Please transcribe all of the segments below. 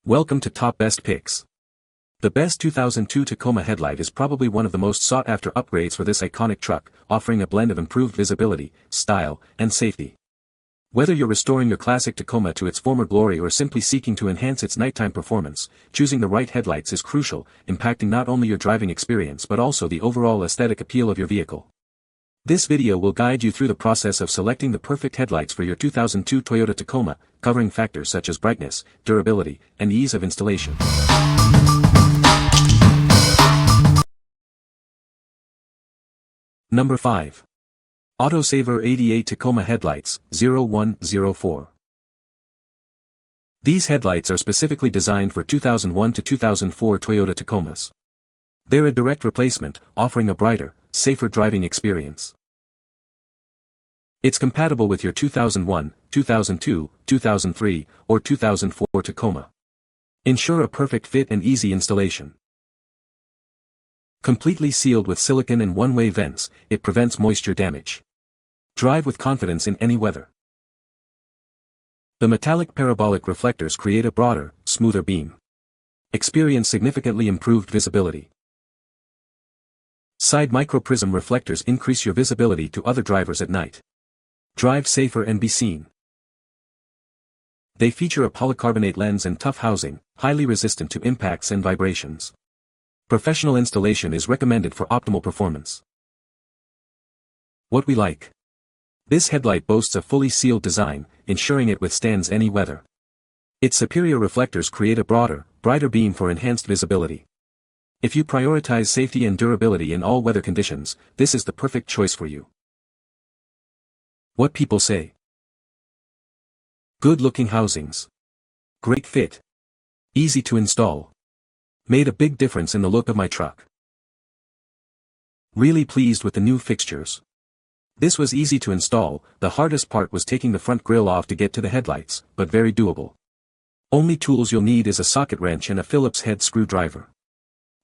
Welcome to Top Best Picks. The best 2002 Tacoma Headlight is probably one of the most sought-after upgrades for this iconic truck, offering a blend of improved visibility, style, and safety. Whether you're restoring your classic Tacoma to its former glory or simply seeking to enhance its nighttime performance, choosing the right headlights is crucial, impacting not only your driving experience but also the overall aesthetic appeal of your vehicle. This video will guide you through the process of selecting the perfect headlights for your 2002 Toyota Tacoma, covering factors such as brightness, durability, and ease of installation. Number 5. Autosaver 88 Tacoma Headlights, 0104. These headlights are specifically designed for 2001 to 2004 Toyota Tacomas. They're a direct replacement, offering a brighter, safer driving experience. It's compatible with your 2001, 2002, 2003, or 2004 Tacoma. Ensure a perfect fit and easy installation. Completely sealed with silicone and one-way vents, it prevents moisture damage. Drive with confidence in any weather. The metallic parabolic reflectors create a broader, smoother beam. Experience significantly improved visibility. Side microprism reflectors increase your visibility to other drivers at night. Drive safer and be seen. They feature a polycarbonate lens and tough housing, highly resistant to impacts and vibrations. Professional installation is recommended for optimal performance. What we like. This headlight boasts a fully sealed design, ensuring it withstands any weather. Its superior reflectors create a broader, brighter beam for enhanced visibility. If you prioritize safety and durability in all weather conditions, this is the perfect choice for you. What people say. Good-looking housings. Great fit. Easy to install. Made a big difference in the look of my truck. Really pleased with the new fixtures. This was easy to install, the hardest part was taking the front grille off to get to the headlights, but very doable. Only tools you'll need is a socket wrench and a Phillips head screwdriver.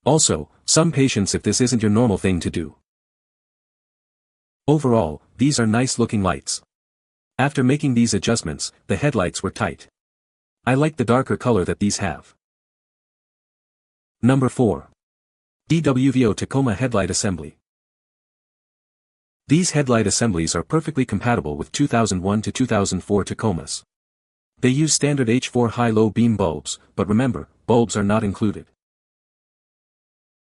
Also, some patience if this isn't your normal thing to do. Overall, these are nice-looking lights. After making these adjustments, the headlights were tight. I like the darker color that these have. Number 4. DWVO Tacoma Headlight Assembly. These headlight assemblies are perfectly compatible with 2001 to 2004 Tacomas. They use standard H4 high-low beam bulbs, but remember, bulbs are not included.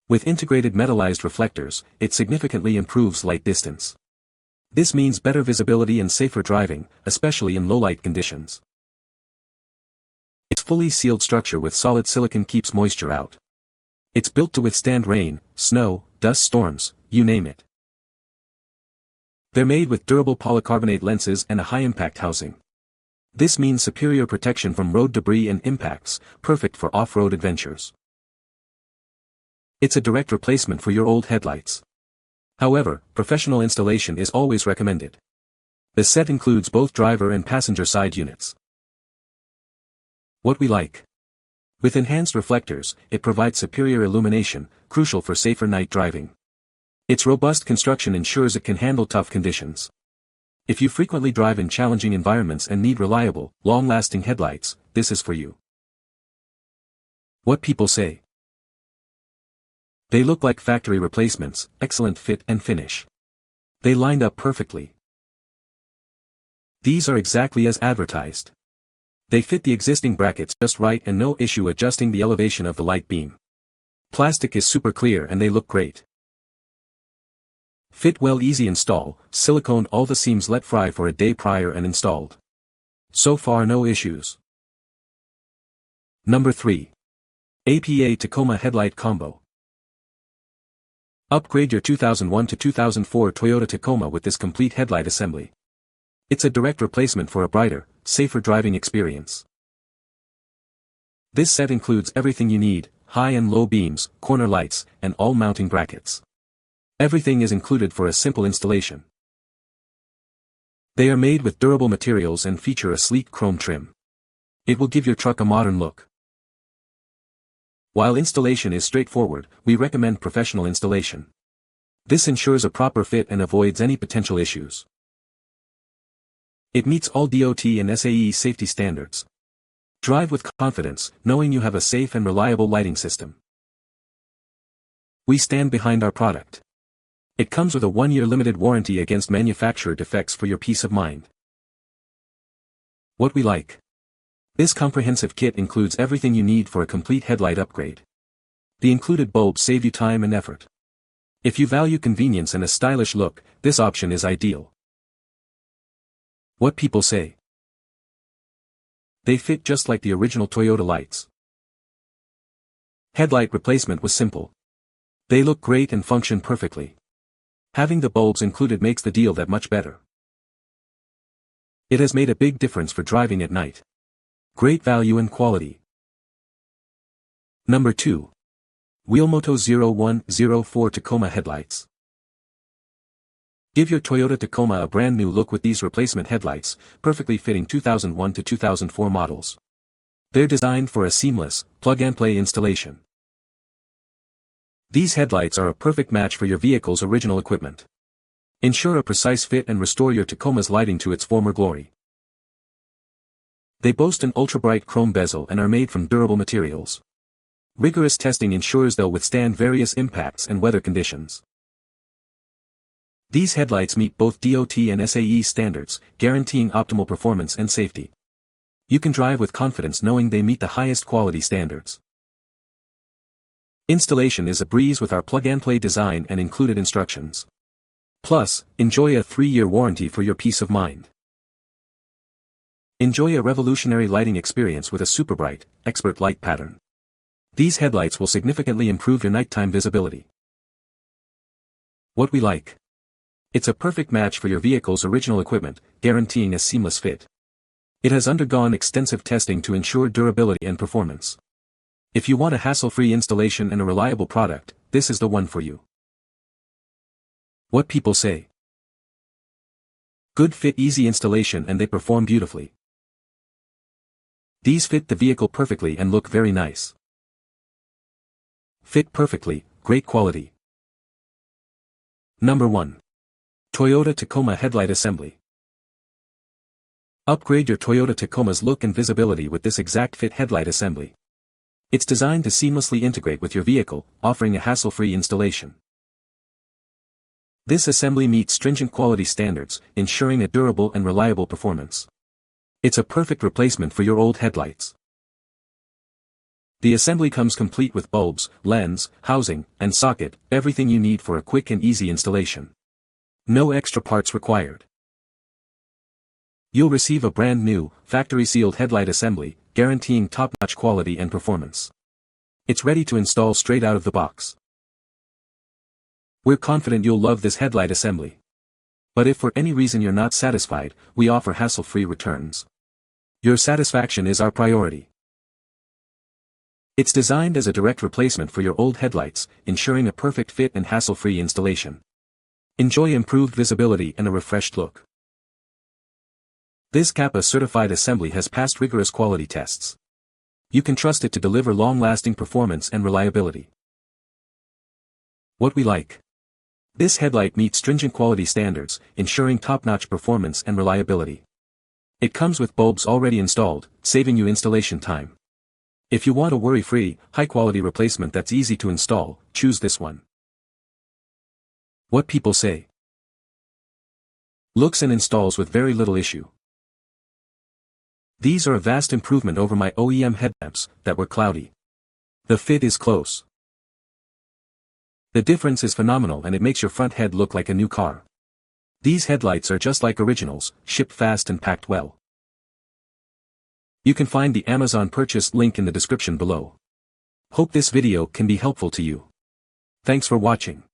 With integrated metallized reflectors, it significantly improves light distance. This means better visibility and safer driving, especially in low-light conditions. Its fully sealed structure with solid silicone keeps moisture out. It's built to withstand rain, snow, dust storms, you name it. They're made with durable polycarbonate lenses and a high-impact housing. This means superior protection from road debris and impacts, perfect for off-road adventures. It's a direct replacement for your old headlights. However, professional installation is always recommended. The set includes both driver and passenger side units. What we like. With enhanced reflectors, it provides superior illumination, crucial for safer night driving. Its robust construction ensures it can handle tough conditions. If you frequently drive in challenging environments and need reliable, long-lasting headlights, this is for you. What people say. They look like factory replacements, excellent fit and finish. They lined up perfectly. These are exactly as advertised. They fit the existing brackets just right and no issue adjusting the elevation of the light beam. Plastic is super clear and they look great. Fit well, easy install, silicone, all the seams let fry for a day prior and installed. So far no issues. Number 3. APA Tacoma Headlight Combo. Upgrade your 2001 to 2004 Toyota Tacoma with this complete headlight assembly. It's a direct replacement for a brighter, safer driving experience. This set includes everything you need, high and low beams, corner lights, and all mounting brackets. Everything is included for a simple installation. They are made with durable materials and feature a sleek chrome trim. It will give your truck a modern look. While installation is straightforward, we recommend professional installation. This ensures a proper fit and avoids any potential issues. It meets all DOT and SAE safety standards. Drive with confidence, knowing you have a safe and reliable lighting system. We stand behind our product. It comes with a 1-year limited warranty against manufacturer defects for your peace of mind. What we like. This comprehensive kit includes everything you need for a complete headlight upgrade. The included bulbs save you time and effort. If you value convenience and a stylish look, this option is ideal. What people say. They fit just like the original Toyota lights. Headlight replacement was simple. They look great and function perfectly. Having the bulbs included makes the deal that much better. It has made a big difference for driving at night. Great value and quality. Number 2. WEELMOTO 0104 Tacoma Headlights. Give your Toyota Tacoma a brand new look with these replacement headlights, perfectly fitting 2001 to 2004 models. They're designed for a seamless, plug-and-play installation. These headlights are a perfect match for your vehicle's original equipment. Ensure a precise fit and restore your Tacoma's lighting to its former glory. They boast an ultra-bright chrome bezel and are made from durable materials. Rigorous testing ensures they'll withstand various impacts and weather conditions. These headlights meet both DOT and SAE standards, guaranteeing optimal performance and safety. You can drive with confidence knowing they meet the highest quality standards. Installation is a breeze with our plug-and-play design and included instructions. Plus, enjoy a 3-year warranty for your peace of mind. Enjoy a revolutionary lighting experience with a super bright, expert light pattern. These headlights will significantly improve your nighttime visibility. What we like. It's a perfect match for your vehicle's original equipment, guaranteeing a seamless fit. It has undergone extensive testing to ensure durability and performance. If you want a hassle-free installation and a reliable product, this is the one for you. What people say. Good fit, easy installation, and they perform beautifully. These fit the vehicle perfectly and look very nice. Fit perfectly, great quality. Number 1. Toyota Tacoma Headlight Assembly. Upgrade your Toyota Tacoma's look and visibility with this exact fit headlight assembly. It's designed to seamlessly integrate with your vehicle, offering a hassle-free installation. This assembly meets stringent quality standards, ensuring a durable and reliable performance. It's a perfect replacement for your old headlights. The assembly comes complete with bulbs, lens, housing, and socket, everything you need for a quick and easy installation. No extra parts required. You'll receive a brand new, factory-sealed headlight assembly, guaranteeing top-notch quality and performance. It's ready to install straight out of the box. We're confident you'll love this headlight assembly. But if for any reason you're not satisfied, we offer hassle-free returns. Your satisfaction is our priority. It's designed as a direct replacement for your old headlights, ensuring a perfect fit and hassle-free installation. Enjoy improved visibility and a refreshed look. This CAPA-certified assembly has passed rigorous quality tests. You can trust it to deliver long-lasting performance and reliability. What we like. This headlight meets stringent quality standards, ensuring top-notch performance and reliability. It comes with bulbs already installed, saving you installation time. If you want a worry-free, high-quality replacement that's easy to install, choose this one. What people say. Looks and installs with very little issue. These are a vast improvement over my OEM headlamps that were cloudy. The fit is close. The difference is phenomenal and it makes your front head look like a new car. These headlights are just like originals, shipped fast and packed well. You can find the Amazon purchase link in the description below. Hope this video can be helpful to you. Thanks for watching.